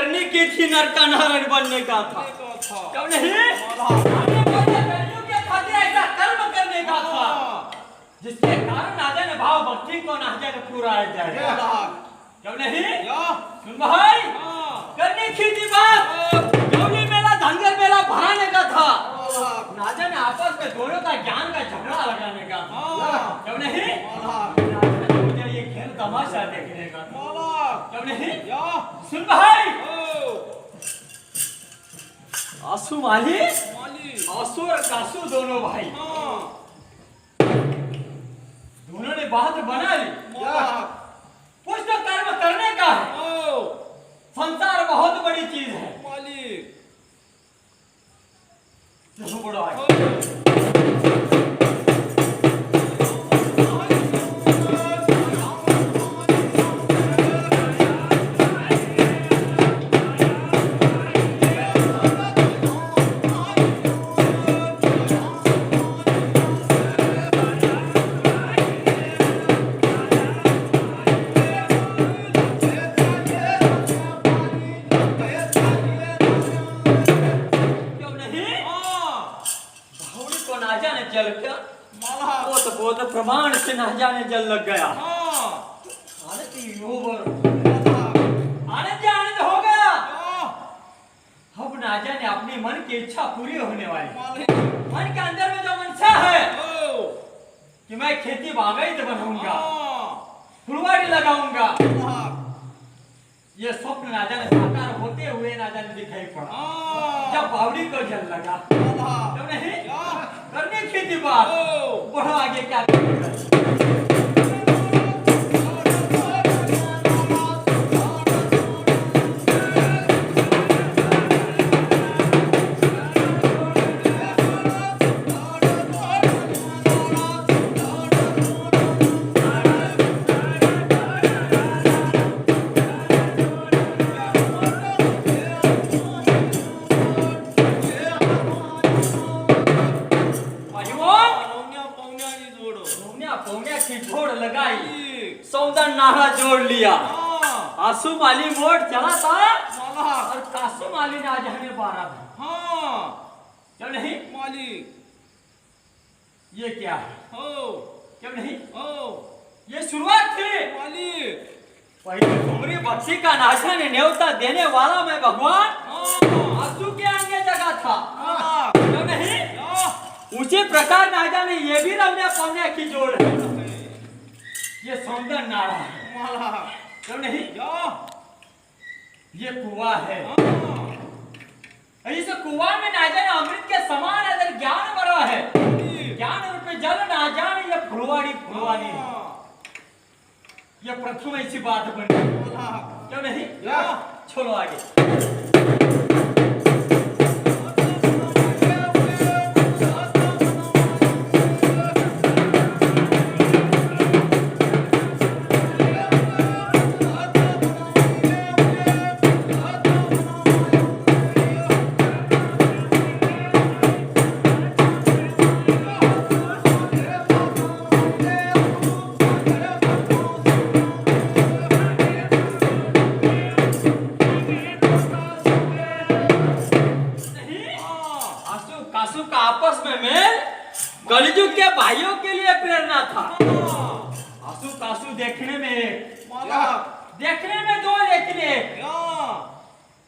करनी की थी, नर का नारायण बनने का था। क्यों नहीं? के खातिर ऐसा कर्म करने का था जिसके कारण ना जाने भाव भक्ति को ना जाने पूरा आ जाए। क्यों नहीं? सुन भाई, करनी की थी बात, गौली मेला धनगर मेला भराने का था, ना जाने आपस में दोनों का ज्ञान का झगड़ा लगाने का था। क्यों नहीं? मुझे ये खेल तमाशा देखने का था। क्यों नहीं? सुन भाई, आंसू माली आंसू और कासू दोनों भाई, दोनों ने बात बना ली। कुछ तो कर्म करने का है, संसार बहुत बड़ी चीज है। चलो बड़ो भाई, जल क्या बहुत प्रमाण से न जाने जल लग गया। आनंद हो गया। अब ना जाने अपने मन की इच्छा पूरी होने वाली। मन के अंदर में जो मनसा है कि मैं खेती बागायत बनाऊंगा, फुलवाड़ी लगाऊंगा, ये स्वप्न ना जाने साकार होते हुए ना जाने दिखाई पड़ा। जब बावड़ी को जल लगा, तो नहीं करने खेती बात, बढ़ो आगे क्या करेगा। सौदा नारा जोड़ लिया। आंसू माली मोड़ चला था और कासू माली ने आज हमें 12 था। क्यों नहीं मालिक? ये क्या है? क्यों नहीं? ये शुरुआत थी मालिक। पहले तुम्हारी बच्ची का नाशा ने न्योता देने वाला मैं भगवान आंसू के आगे जगह था। क्यों नहीं? उसी प्रकार ना जाने ये भी रमने पौने की जोड़ है। ये सौंदर्य नारा है। क्यों नहीं? ये कुआं है। इस कुआं में ना जाने अमृत के समान अगर ज्ञान भरा है, ज्ञान रूपी जल ना जाने ये फुलवाड़ी ये प्रथम ऐसी बात बनी। क्यों नहीं? छोड़ो आगे। कलयुग के भाइयों के लिए प्रेरणा था। आंसू कासू देखने में दो, लेकिन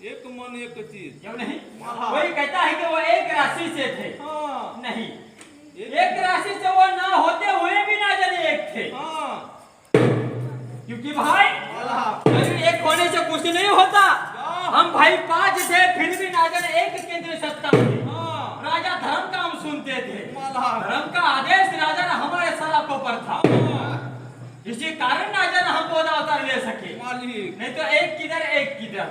एक मन एक चीज। क्यों नहीं? कोई कहता है कि वो एक राशि से थे। नहीं, एक राशि से वो ना होते हुए भी ना जाने एक थे। क्योंकि भाई एक होने से कुछ नहीं होता। हम भाई 5 थे, फिर भी ना जाने एक केंद्रीय सत्ता थी। राजा धर्म का हम सुनते थे, धर्म का आदेश राजा ने हमारे सलाखों पर था। इसी कारण ना जाने हम पौधा उतार ले सके, नहीं तो एक किधर।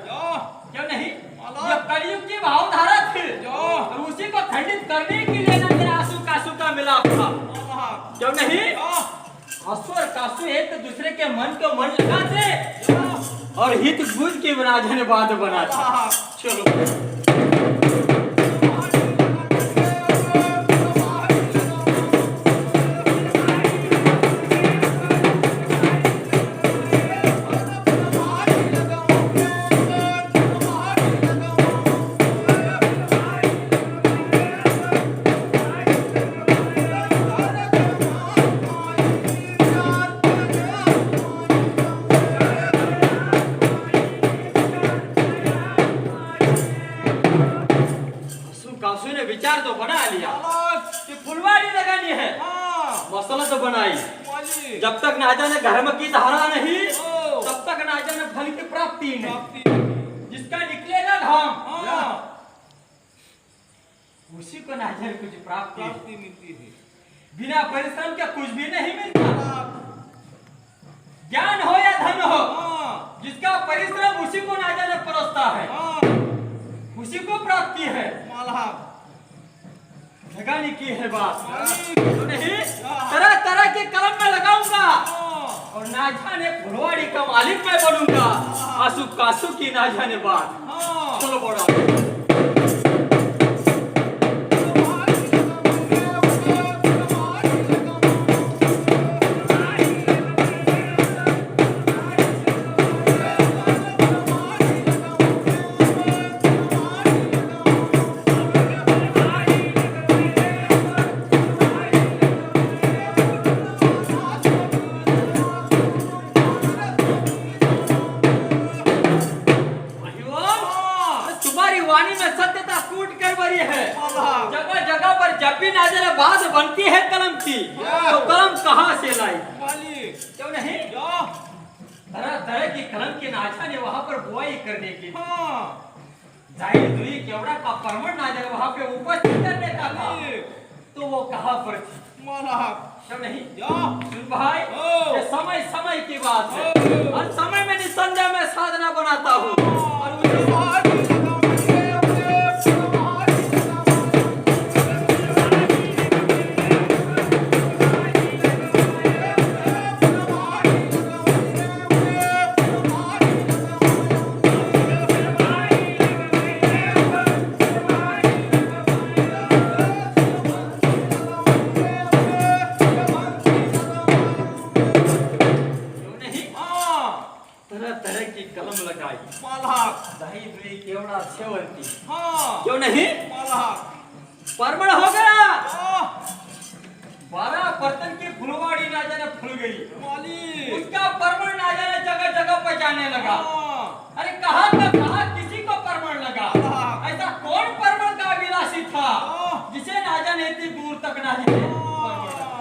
क्यों नहीं? ये कलयुग की भावधारा थी और उसी को खंडित करने के लिए ना तेरा आंसू कासू का मिलाप था। क्यों नहीं? आंसू और कासू एक दूसरे के मन को मन लगाते और हित बुझ के बना जाने बात बनाते। चलो मसलत बनाई। मालिक जब तक ना जाने धर्म की धारा नहीं, ओ तब तक ना जाने फल की प्राप्ति नहीं। प्राप्ति जिसका निकलेगा घाम, हाँ उसी को ना जाने कुछ प्राप्ति है। प्राप्ति मिलती है। बिना परिश्रम के कुछ भी नहीं मिलता। हाँ ज्ञान हो या धन हो, हाँ जिसका परिश्रम उसी को ना जाने परोसता है, उसी को प्राप्ति है। मालिक लगाने की है बात मालिक तो नहीं, तरह तरह के कलम में लगाऊंगा हाँ और ना जाने फुलवाड़ी का मालिक मैं बनूंगा। आंसू कासू की ना जाने बात। हाँ चलो बड़ा तुम्हारी वाणी में सत्यता कूट कर भरी है। जगह जगह पर जब भी नाजर बात बनती है कलम की, तो कलम कहाँ से लाई? मालिक क्यों नहीं? तरह तरह की कलम की नाचा ने वहाँ पर बुआई करने की, हाँ जाहिर दुई केवड़ा का परमण नाजर वहाँ पे उपस्थित करने का था, तो वो कहाँ पर थी? मालिक क्यों नहीं? या सुन भाई, ये समय समय की बात है और समय में निसंदेह मैं साधना बनाता हूँ और उसी तरह तरह की कलम लगाई, दही दुई केवड़ा सेवंती, क्यों नहीं? परमण हो गया। 12 बर्तन की फुलवाड़ी ना जाने फूल गई, उसका परमण ना जाने जगह जगह पर जाने लगा। अरे कहाँ का कहाँ किसी को परमण लगा? ऐसा कौन परमण का अभिलाषी था जिसे ना जाने इतनी दूर तक ना जाने परमण लगा?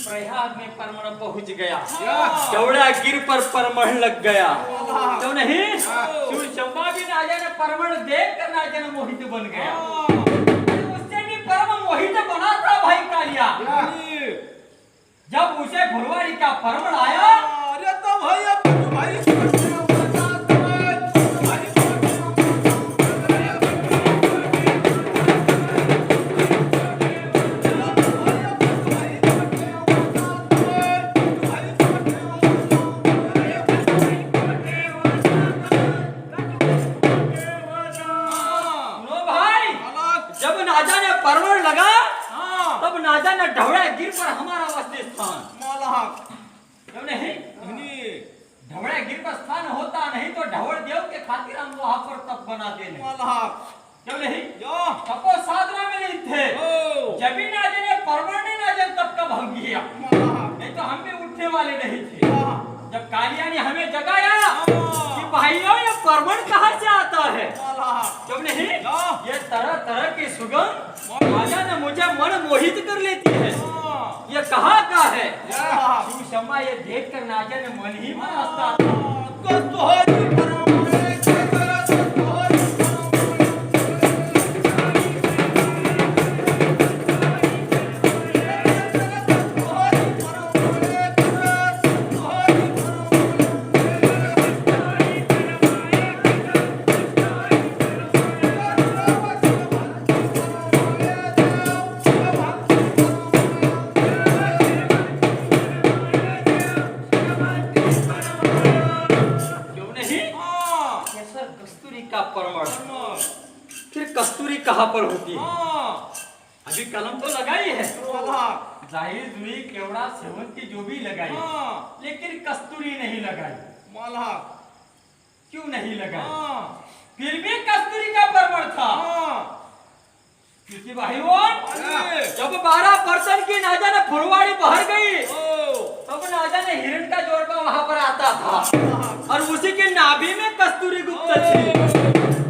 प्रयाग में परमण पहुंच गया, चौड़ा गिर पर परमण लग गया, क्यों नहीं? शिव शंभा भी ना जाने परमण देख कर ना जाने मोहित बन गया। उससे भी परम मोहित बना था भाई कालिया। जब उसे फुलवाड़ी का परमण आया, अरे तो भाई अब भाई परमण लगा, तब ना जाने ढवड़ा गिर पर हमारा वस्ती स्थान, क्यों नहीं? ढवड़ा गिर पर स्थान होता नहीं तो ढवड़ देव के खातिर हम वहां पर तप बनाते नहीं, क्यों नहीं? तपो साधना में नहीं थे। जब भी ना जाने परमण ने ना जाने तब का भंग किया, नहीं तो हम भी उठने वाले नहीं थे। जब कालिया ने हमें जगाया कि भाइयों ये परमण कहाँ से आता है, क्यों नहीं? ये तरह तरह की सुगंध राजा ने मुझे मन मोहित कर लेती है। ये कहाँ का है? शिव शंभा ये देख कर नाजा ने मन ही मन हंसता था। कस्तूरी का परमण, फिर कस्तूरी कहाँ पर होती है? अभी कलम तो लगाई है, मालक जाहिर हुई केवड़ा सेवंती जो भी लगाई, हाँ लेकिन कस्तूरी नहीं लगाई। मालक क्यों नहीं लगाई? हाँ फिर भी कस्तूरी का परमण था, हाँ क्योंकि भाइयों अरे जब 12 बर्तन की ना जाने फुलवाड़ी बहर गई, ओ तब ना जाने हिरण का जोड़वा वहां पर आता था, मालक और उसी के नाभि में कस्तूरी गुप्त थी,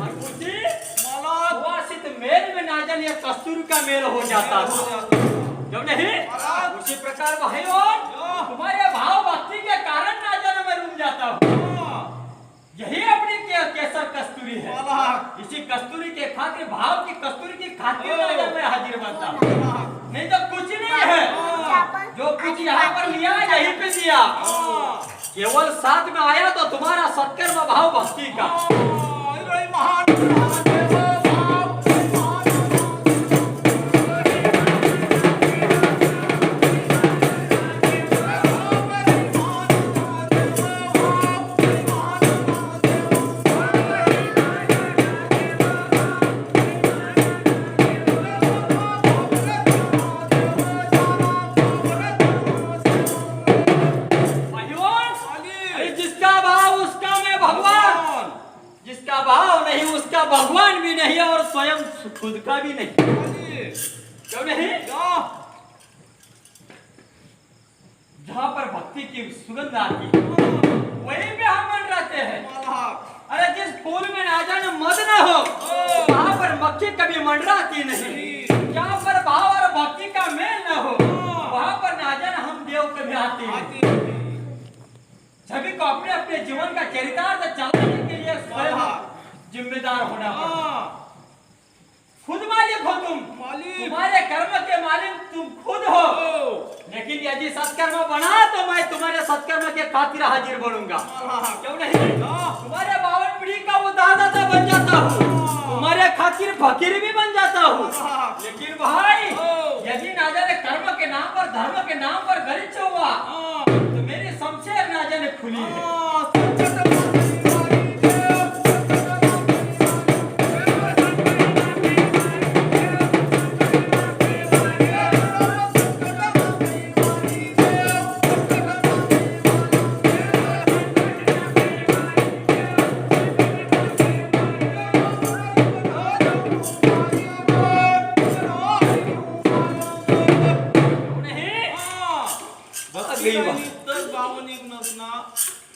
और उसी सुवासित मेल में ना जाने कस्तूरी का मेल हो जाता था। जब नहीं उसी प्रकार भाइयों तुम्हारे भाव भक्ति के कारण ना जाने मैं रुक जाता हूँ। यही अपनी केसर कस्तूरी है, मालक इसी कस्तूरी के खातिर, भाव की कस्तूरी की खातिर ना जाने मैं हाजिर बनता हूँ, नहीं तो कुछ नहीं है। जो कुछ यहाँ पर लिया यहीं पे दिया, केवल साथ में आया तो तुम्हारा सत्कर्म भाव भक्ति का। जिसका भाव नहीं उसका भगवान भी नहीं, और स्वयं खुद का भी नहीं। क्यों नहीं? जहाँ पर भक्ति की सुगंध आती है वहीं पे हम मन रहते हैं। अरे जिस फूल में ना जाने मद न हो वहाँ पर मक्खी कभी मंडराती नहीं। जहाँ पर भाव और भक्ति का मेल न हो वहाँ पर ना जाने हम देव कभी आते हैं। सभी को अपने अपने जीवन का चरितार्थ चलाने के लिए स्वयं जिम्मेदार होना पड़ता। खुद मालिक हो तुम, तुम्हारे कर्म के मालिक तुम खुद हो, लेकिन यदि सत्कर्म बना तो मैं तुम्हारे सत्कर्म के खातिर हाजिर बनूंगा। क्यों नहीं? तुम्हारे 52 पीढ़ी का वो दादा बन जाता हूँ, तुम्हारे खातिर फकीर भी बन जाता हूँ, लेकिन भाई यदि ना जाने कर्म के नाम पर, धर्म के नाम पर गलिच हुआ तो मेरी शमशेर ना जाने खुली है।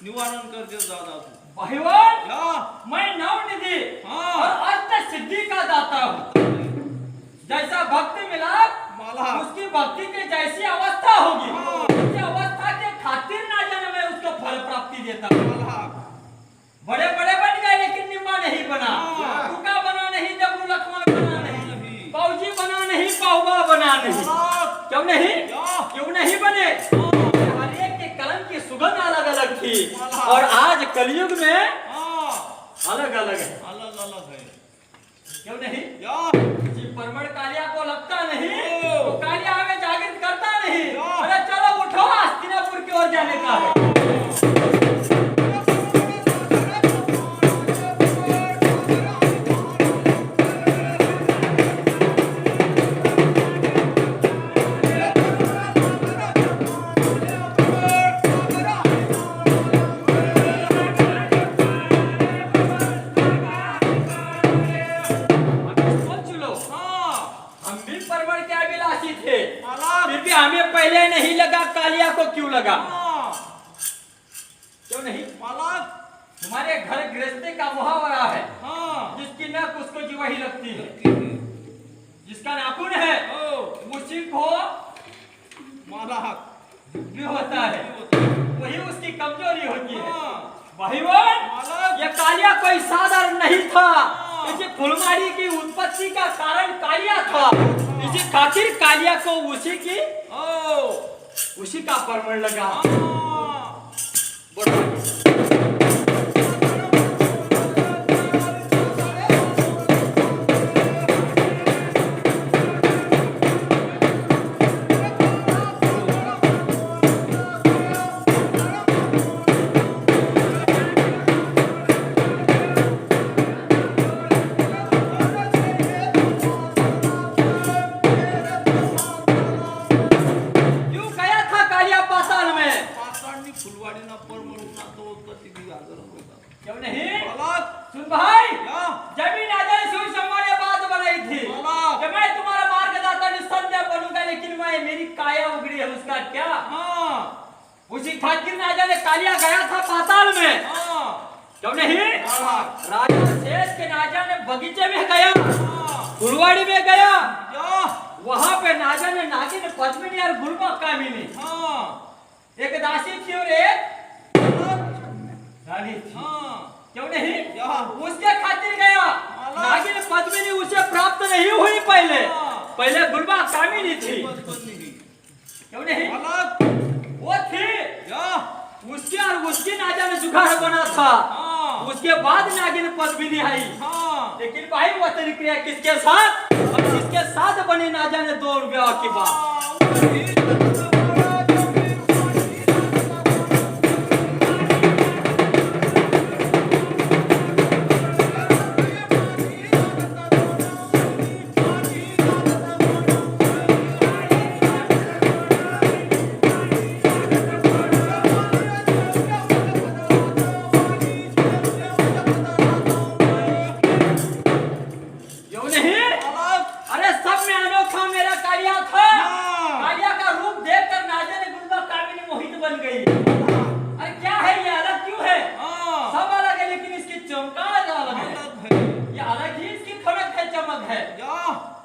निवारण करके दादा भाइयों मैं नवनिधि और अष्ट सिद्धि का दाता हूँ। जैसा भक्ति मिला उसकी भक्ति की जैसी अवस्था होगी उसी अवस्था के खातिर ना जाने मैं उसको फल प्राप्ति देता हूँ। बड़े बड़े बन गए लेकिन निम्मा नहीं बना, टुका बना नहीं, जब लक्ष्मण बना नहीं, पौजी बना नहीं, पहुआ बना नहीं। क्यों नहीं? क्यों नहीं बने? हर एक के कलम की सुगंध अलग अलग थी, और आज कलयुग में अलग अलग है। क्यों नहीं? जी परमण कालिया को लगता नहीं तो कालिया हमें जागृत करता नहीं। अरे चलो उठो, हस्तिनापुर की ओर जाने का है। फिर भी हमें पहले नहीं लगा, कालिया को क्यों लगा? क्यों नहीं? तुम्हारे घर गृहस्थी का मुहावरा है, जिसकी नक उसको जी वही लगती है, जिसका नाखून है उसी को भी होता है, वही उसकी कमजोरी होती है। भाइयों ये कालिया कोई साधारण नहीं था, इसी फुलमारी की उत्पत्ति का कारण कालिया था। इसी खातिर कालिया को उसी का परमण लगा। क्यों नहीं? मालक सुन भाई, क्या जमीन आजादी से उस अम्मा ने बात बनाई थी मालक कि मैं तुम्हारा मार्गदर्ता निस्संदेह बनूंगा, लेकिन मेरी काया उगड़ी है, उसका क्या? हाँ उसी खातिर राजा ने कालिया गया था पाताल में, हाँ क्यों नहीं? मालक राजा शेष के राजा ने बगीचे में गया, हाँ फुलवाड़ी में गया, क्या वहां पे राजा ने नागिन पद्मिनी और गुलबा कामिनी, हाँ एक दासी थी और एक रानी थी, हाँ क्यों नहीं? क्या उसके खातिर गया। नागिन पद्मिनी उसे प्राप्त नहीं हुई, पहले गुलबा कामिनी थी, क्यों नहीं? मालक वो थी, क्या उसके और उसकी नाजा ने जुगाड़ बना था, हाँ उसके बाद नागिन पद्मिनी आई। हाँ लेकिन भाई वतन क्रिया किसके साथ? और किसके साथ बनी नाजा ने 2 रुपया की बात। क्यों नहीं? मालक अरे सब में अनोखा मेरा कालिया था। हाँ। कालिया का रूप देखकर नाजा ने गुलबा कामिनी मोहित बन गई। अरे क्या है ये, अलग क्यों है? हाँ सब अलग है, लेकिन इसकी चमकाज अलग है। मालक है ये अलग ही इसकी खड़क है, चमक है। क्या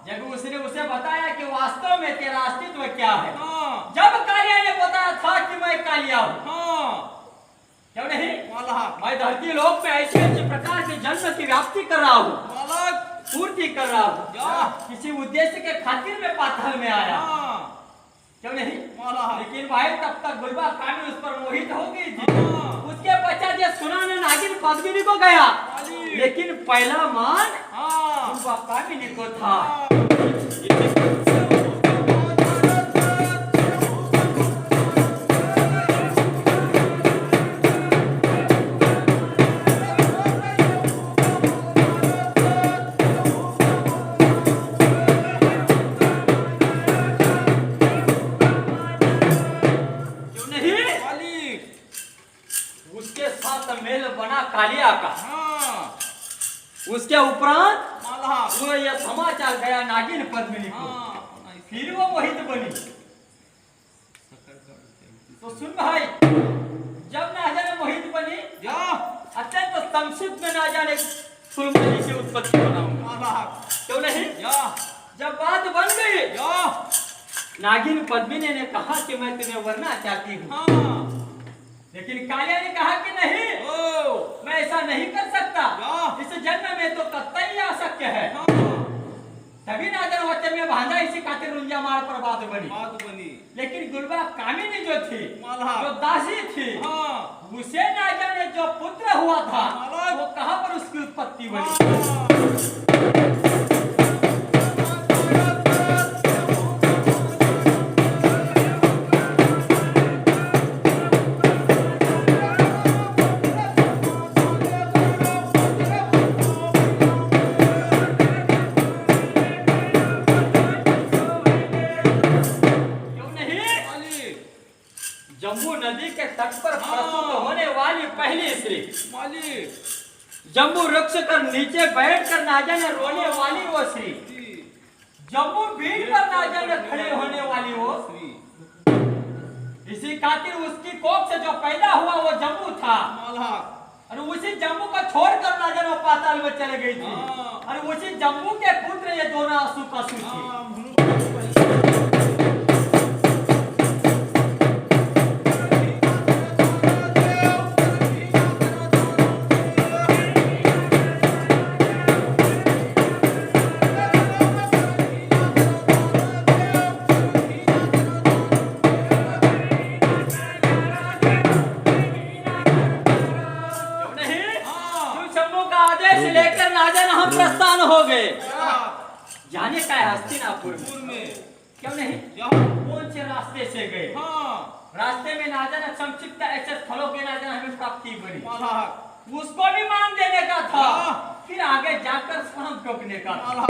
जब उसने उसे बताया कि वास्तव में तेरा अस्तित्व क्या है, हाँ जब कालिया ने बताया था कि मैं कालिया हूँ, हाँ क्यों नहीं? मालक मैं धरती लोक में ऐसे ऐसे प्रकार के जन्म की व्याप्ति कर रहा हूँ, मालक पूर्ति कर रहा हूँ, क्या? किसी उद्देश्य के खातिर में पाताल में आया, हाँ क्यों नहीं? मालक लेकिन भाई तब तक गुलबा कामिनी उस पर मोहित हो गई थी। हाँ उसके पश्चात ये सुना ने नागिन पद्मिनी को गया, मालिक लेकिन पहला मान हाँ गुलबा कामिनी को था। क्यों नहीं? मालिक उसके साथ मेल बना कालिया का। हाँ उसके उपरांत मालक वो यह समाचार गया नागिन पद्मिनी को, हाँ फिर वो मोहित बनी। तो सुन भाई, जब नाजा ने मोहित बनी, क्या अत्यंत संक्षिप्त में नाजा ने फुलमती की उत्पत्ति बनाऊंगा, मालक क्यों नहीं? क्या जब बात बन गई, क्या नागिन पद्मिनी ने कहा कि मैं तुम्हें वरना चाहती हूँ, हाँ लेकिन कालिया ने कहा कि नहीं, ओ मैं ऐसा नहीं कर सकता, क्या? इस जन्म में तो कतई अशक्य है। हाँ तभी नाजन वचन में बांधा, इसी खातिर रुंजा मार पर बात बनी। बात बनी लेकिन गुलबा कामिनी जो थी, मालक जो दासी थी, हाँ उसे नाजा ने जो पुत्र हुआ था, मालक। वो कहाँ पर उसकी उत्पत्ति बनी? हाँ क्यों नहीं? मालिक जम्बू नदी के तट पर हाँ। प्रस्तुत होने वाली पहली स्त्री, मालिक जम्बू वृक्ष कर नीचे बैठकर नाजा ने रोने वाली वो स्त्री, जम्बू बीड़ पर नाजा ने खड़े होने वाली वो, इसी खातिर उसकी कोख से जो पैदा हुआ वो जम्बू था, मालक और उसी जम्बू को छोड़कर नाजा ने पाताल में चले गई थी, हाँ। और उसी जम्बू के पुत्र ये दोनों असुकसु थी। हाँ क्यों नहीं? हाँ। तुम शंभू का आदेश लेकर नाजा ने हम प्रस्थान हो गए। क्या जाने का है हस्तिनापुर में, पूर्व में क्यों नहीं? क्या कौन से रास्ते से गए? हाँ रास्ते में नाजा ने संक्षिप्त ऐसे स्थलों के नाजा हमें प्राप्ति बनी, मालक उसको भी मान देने का था, हाँ। फिर आगे जाकर शाम ठोकने का था। मालक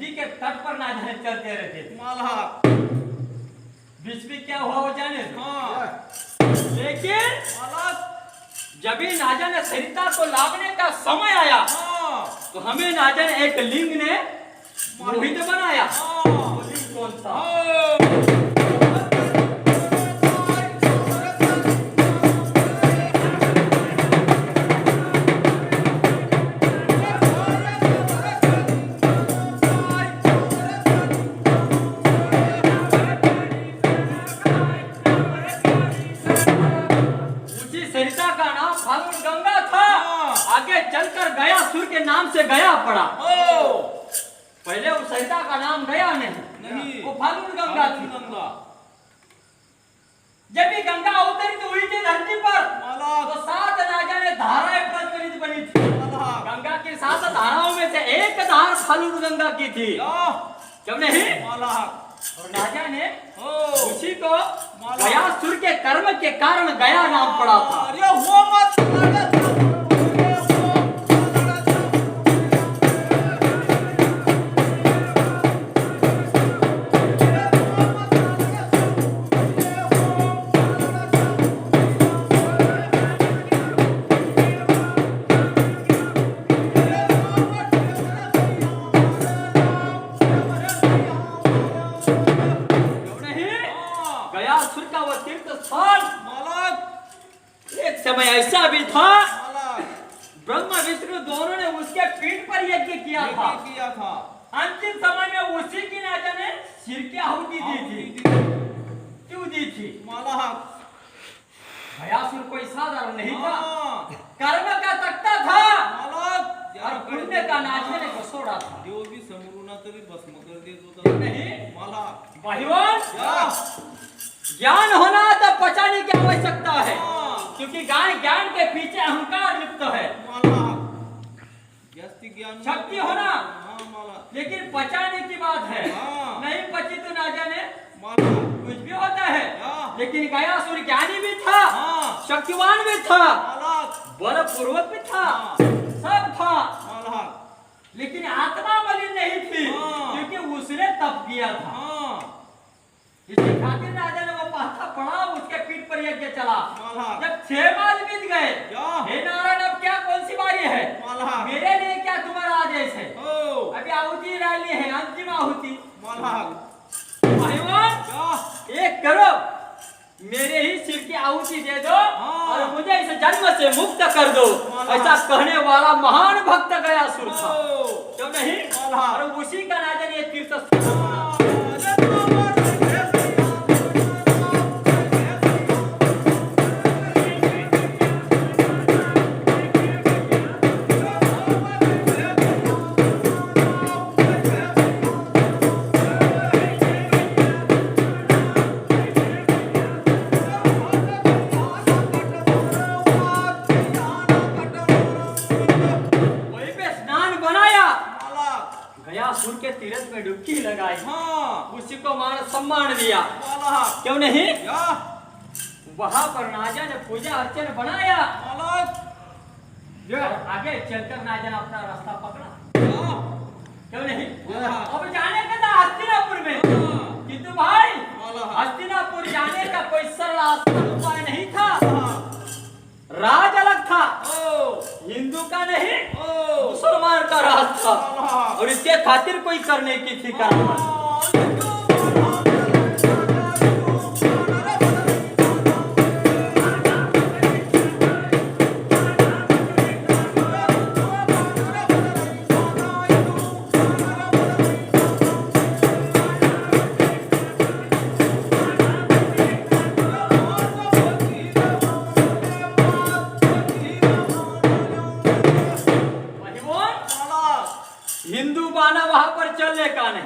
नदी के तट पर ना जाने चलते रहते थे। मालक बीच में क्या हुआ वो जाने थे? हाँ लेकिन मालक जब भी ना जाने सरिता को लाने का समय आया हाँ तो हमें ना जाने एक लिंग ने मोहित बनाया। हाँ वो लिंग कौन था? उसी सरिता का नाम फाल्गुन गंगा था। आगे चलकर गया सुर के नाम से गया पड़ा। पहले उस सरिता का नाम गया नहीं, वो फाल्गुन गंगा थी। गंगा जब भी गंगा उतरी तो उल्टी धरती पर मालक तो 7 ना जाने धाराएं प्रज्वलित बनी थी। मालक गंगा की 7 धाराओं में से एक धार फाल्गुन गंगा की थी। क्यों नहीं? मालक और ना जाने ओ उसी को गया सुर के कर्म के कारण गया नाम पड़ा था। अरे वो मत क्यों नहीं? गया सुर का वो तीर्थ स्थान मालक एक समय ऐसा भी था मालक ब्रह्मा विष्णु दोनों ने उसके पीठ पर यज्ञ किया था। किया था अंतिम समय में उसी की ना जाने सिर की आहुति दी थी। क्यों दी थी? मालक भयासुर कोई साधारण नहीं था, हाँ कर्म का तख्ता था मालक और पुण्य का नाचने को सोड़ा था। देव भी समरूना तरी भस्म कर देत होता नहीं मालक भाइयों, या ज्ञान होना तो पचाने की आवश्यकता है, हाँ क्योंकि ज्ञान के पीछे अहंकार लिप्त है। मालक यस्ति ज्ञान शक्ति होना हाँ मालक लेकिन पचाने की बात है। हाँ। नहीं पची तो ना जाने मालक कुछ भी होता है। हाँ। लेकिन गयासुर ज्ञानी भी था, हाँ शक्तिवान भी था, मालक बलपूर्वक भी था, हाँ। सब था, मालक लेकिन आत्मा मलिन नहीं थी, हाँ। क्योंकि उसने तप किया था। हाँ इसके खातिर राजा ने वो पाथा पढ़ा, उसके पीठ पर यज्ञ चला। मालक जब 6 मास बीत गए, क्या हे नारायण अब क्या कौन सी बारी है? मालक मेरे लिए क्या तुम्हारा आदेश है? ओ अभी आहुति डालनी है, अंतिम आहुति। मालक भाईवान क्या एक करो, मेरे ही सिर की आहुति दे दो और मुझे इस जन्म से मुक्त कर दो। ऐसा कहने वाला महान भक्त गयासुर था। ओ क्यों नहीं? मालक और उसी का राजा ने तीर्थ स्थान बना। वहीं पे स्नान बनाया, गयासुर के तीर्थ में डुबकी लगाई, उसी को मान सम्मान दिया। क्यों नहीं? वहां पर नाजा ने पूजा अर्चन बनाया, जो आगे चलकर नाजा ने अपना रास्ता पकड़ा। क्यों नहीं? अब जाने का था हस्तिनापुर में, किंतु भाई हस्तिनापुर जाने का कोई सरल आसान उपाय नहीं था। राज अलग था, हिंदू का नहीं मुसलमान का राज था, और इसके खातिर कोई करने की थी कार्रवाई। हिंदू बाना वहां पर चलने का नहीं,